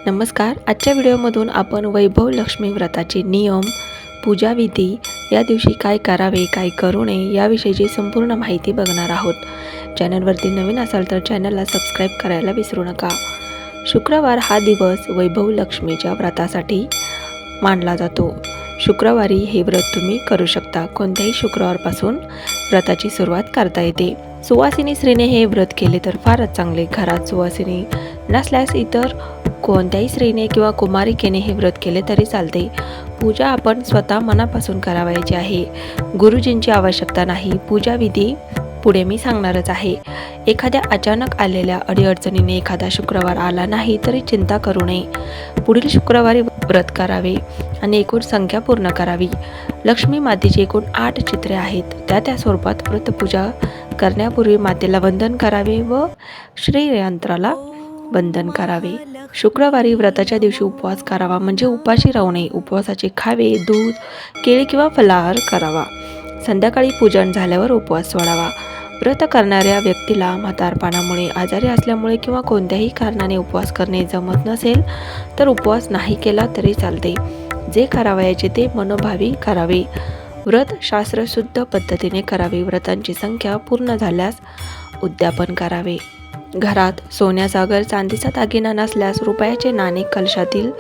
नमस्कार. आजच्या व्हिडिओमधून आपण वैभव लक्ष्मी व्रताचे नियम, पूजाविधी, या दिवशी काय करावे काय करू नये याविषयीची संपूर्ण माहिती बघणार आहोत. चॅनलवरती नवीन असाल तर चॅनलला सबस्क्राईब करायला विसरू नका. शुक्रवार हा दिवस वैभव लक्ष्मीच्या व्रतासाठी मानला जातो. शुक्रवारी हे व्रत तुम्ही करू शकता. कोणत्याही शुक्रवारपासून व्रताची सुरुवात करता येते. सुवासिनी स्त्रीने हे व्रत केले तर फारच चांगले. घरात सुवासिनी नसल्यास इतर कोणत्याही स्त्रीने किंवा कुमारिकेने हे व्रत केले तरी चालते. पूजा आपण स्वतः मनापासून करावयाची आहे. गुरुजींची आवश्यकता नाही. पूजाविधी पुढे मी सांगणारच आहे. एखाद्या अचानक आलेल्या अडीअडचणीने एखादा शुक्रवार आला नाही तरी चिंता करू नये. पुढील शुक्रवारी व्रत करावे आणि एकूण संख्या पूर्ण करावी. लक्ष्मी मातेची एकूण 8 चित्रे आहेत. त्या स्वरूपात व्रतपूजा करण्यापूर्वी मातेला वंदन करावे व श्रीयंत्राला वंदन करावे. शुक्रवारी व्रताच्या दिवशी उपवास करावा, म्हणजे उपाशी राहू नये. उपवासाचे खावे, दूध, केळी किंवा फलाहार करावा. संध्याकाळी पूजन झाल्यावर उपवास सोडावा. व्रत करणाऱ्या व्यक्तीला म्हातारपणामुळे, आजारी असल्यामुळे किंवा कोणत्याही कारणाने उपवास करणे जमत नसेल तर उपवास नाही केला तरी चालते. जे करावयाचे ते मनोभावी करावे. व्रत शास्त्रशुद्ध पद्धतीने करावे. व्रतांची संख्या पूर्ण झाल्यास उद्यापन करावे. घरात सोन्याचा अगर चांदीचा दागिना नसल्यास रुपयाचे नाणे कलशातील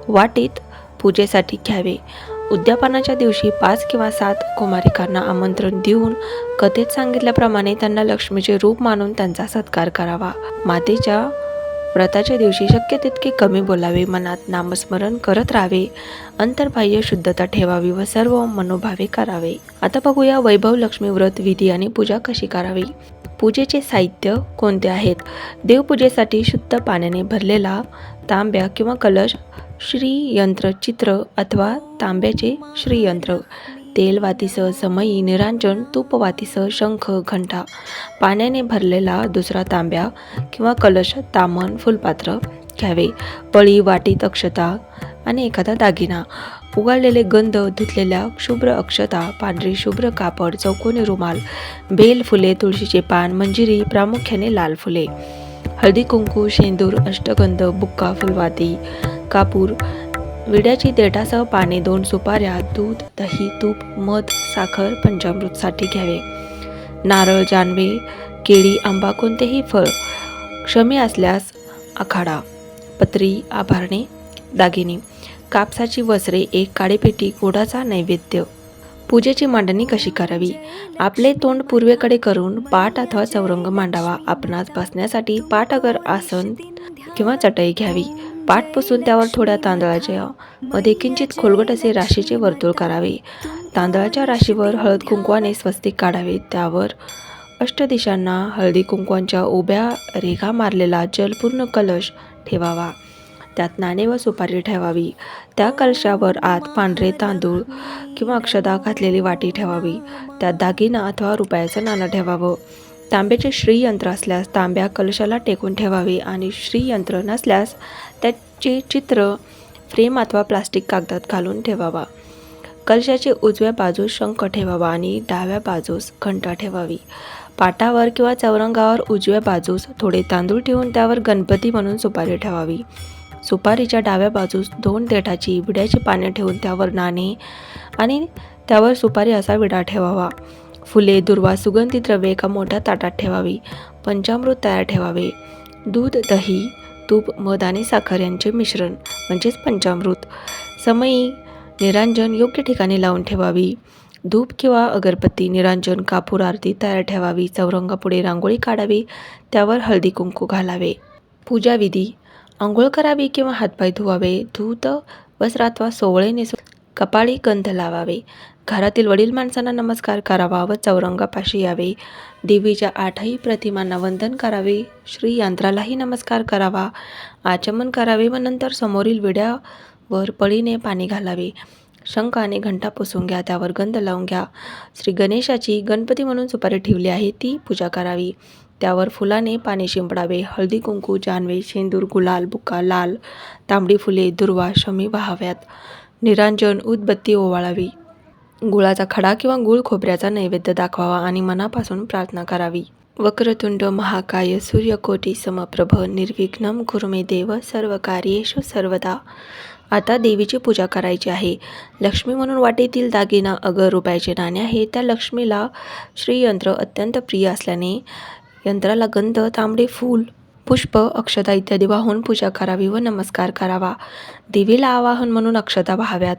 वाटीत पूजेसाठी घ्यावे. उद्यापनाच्या दिवशी 5 किंवा 7 कुमारिकांना आमंत्रण देऊन कथेत सांगितल्याप्रमाणे त्यांना लक्ष्मीचे रूप मानून त्यांचा सत्कार करावा. मातेच्या व्रताच्या दिवशी शक्य तितके कमी बोलावे. मनात नामस्मरण करत राहावे. अंतर्बाह्य शुद्धता ठेवावी व सर्व मनोभावे करावे. आता बघूया वैभव लक्ष्मी व्रत विधी आणि पूजा कशी करावी. पूजेचे साहित्य कोणते आहेत. देवपूजेसाठी शुद्ध पाण्याने भरलेला तांब्या किंवा कलश, श्रीयंत्र चित्र अथवा तांब्याचे श्रीयंत्र, तेल वातीसह समई, निरांजन, तूप वातीसह शंख, घंटा, पाण्याने भरलेला दुसरा तांब्या किंवा कलश, तामण, फुलपात्र घ्यावे. पळी, वाटीत अक्षता आणि एखादा दागिना, उगाळलेले गंध, धुतलेल्या शुभ्र अक्षता, पांढरी शुभ्र कापड, चौकोनी रुमाल, बेल फुले, तुळशीचे पान, मंजिरी, प्रामुख्याने लाल फुले, हळदी कुंकू, शेंदूर, अष्टगंध, बुक्का, फुलवाती, कापूर, विड्याची देठासह पाने, 2 सुपाऱ्या, दूध, दही, तूप, मध, साखर पंचामृतसाठी घ्यावे. नारळ, जानवे, केळी, आंबा, कोणतेही फळ, क्षमी असल्यास आखाडा, पत्री, आभरणे, दागिने, कापसाची वस्त्रे, 1 काळीपेटी, गोडाचा नैवेद्य. पूजेची मांडणी कशी करावी. आपले तोंड पूर्वेकडे करून पाट अथवा चौरंग मांडावा. आपणास बसण्यासाठी पाट अगर आसन किंवा चटई घ्यावी. पाट पुसून त्यावर थोड्या तांदळाच्या मध्ये किंचित खोलगट असे राशीचे वर्तुळ करावे. तांदळाच्या राशीवर हळद कुंकवाने स्वस्तिक काढावे. त्यावर अष्टदिशांना हळदी कुंकवांच्या उभ्या रेघा मारलेला जलपूर्ण कलश ठेवावा. त्यात नाणे व सुपारी ठेवावी. त्या कलशावर आत पांढरे तांदूळ किंवा अक्षता घातलेली वाटी ठेवावी. त्यात दागिना अथवा रुपयाचं नाणं ठेवावं. तांब्याचे श्रीयंत्र असल्यास तांब्या कलशाला टेकून ठेवावे आणि श्रीयंत्र नसल्यास त्याचे चित्र फ्रेम अथवा प्लास्टिक कागदात घालून ठेवावा. कलशाचे उजव्या बाजूस शंख ठेवावा आणि डाव्या बाजूस घंटा ठेवावी. पाटावर किंवा चौरंगावर उजव्या बाजूस थोडे तांदूळ ठेवून त्यावर गणपती म्हणून सुपारी ठेवावी. सुपारीच्या डाव्या बाजूस 2 देठाची विड्याची पाने ठेवून त्यावर नाणे आणि त्यावर सुपारी असा विडा ठेवावा. फुले, दुर्वा, सुगंधी द्रव्ये एका मोठ्या ताटात ठेवावी. पंचामृत तयार ठेवावे. दूध, दही, तूप, मध आणि साखर यांचे मिश्रण म्हणजेच पंचामृत. समई, निरांजन योग्य ठिकाणी लावून ठेवावी. धूप किंवा अगरबत्ती, निरांजन, कापूर आरती तयार ठेवावी. चौरंगापुढे रांगोळी काढावी. त्यावर हळदी कुंकू घालावे. पूजाविधी. आंघोळ करावी किंवा हातपाय धुवावे. धूत वस्त्र अथवा सोवळे नेसून कपाळी गंध लावावे. घरातील वडील माणसांना नमस्कार करावा व चौरंगापाशी यावे. देवीच्या 8ही प्रतिमांना वंदन करावे. श्रीयंत्रालाही नमस्कार करावा. आचमन करावे व नंतर समोरील विड्यावर पळीने पाणी घालावे. शंख आणि घंटा पुसून घ्या. त्यावर गंध लावून घ्या. श्री गणेशाची गणपती म्हणून सुपारी ठेवली आहे ती पूजा करावी. त्यावर फुलाने पाणी शिंपडावे. हळदी कुंकू, जानवे, शेंदूर, गुलाल, बुक्का, लाल, तांबडी फुले, दुर्वा, शमी वाहाव्यात. निरांजन, उदबत्ती ओवाळावी. गुळाचा खडा किंवा गुळ खोबऱ्याचा नैवेद्य दाखवावा आणि मनापासून प्रार्थना करावी. वक्रतुंड महाकाय सूर्यकोटी समप्रभ निर्विघ्नं कुरु मे देव सर्व कार्येषु सर्वदा. आता देवीची पूजा करायची आहे. लक्ष्मी म्हणून वाटेतील दागिना अगर रुपयाचे नाणे आहे. त्या लक्ष्मीला श्रीयंत्र अत्यंत प्रिय असल्याने यंत्राला गंध, तांबडे फूल, पुष्प, अक्षता इत्यादी वाहून पूजा करावी व नमस्कार करावा. देवीला आवाहन म्हणून अक्षता वाहाव्यात.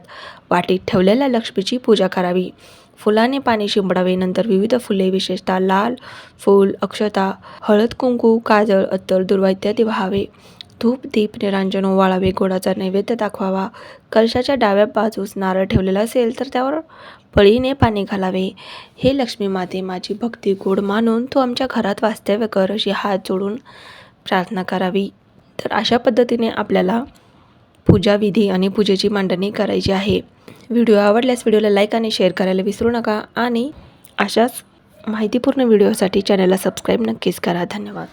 वाटीत ठेवलेल्या लक्ष्मीची पूजा करावी. फुलाने पाणी शिंपडावे. नंतर विविध फुले, विशेषतः लाल फूल, अक्षता, हळद, कुंकू, काजळ, अत्तर, दुर्वा इत्यादी वाहावे. धूप, दीप, निरांजन ओवाळावे. गोडाचा नैवेद्य दाखवावा. कलशाच्या डाव्या बाजूस नारळ ठेवलेला असेल तर त्यावर पळीने पाणी घालावे. हे लक्ष्मी माते, माझी भक्ती गोड मानून तू आमच्या घरात वास्तव्य कर, अशी हात जोडून प्रार्थना करावी. तर अशा पद्धतीने आपल्याला पूजाविधी आणि पूजेची मांडणी करायची आहे. व्हिडिओ आवडल्यास व्हिडिओला लाईक आणि शेअर करायला विसरू नका आणि अशाच माहितीपूर्ण व्हिडिओसाठी चॅनलला सबस्क्राईब नक्कीच करा. धन्यवाद.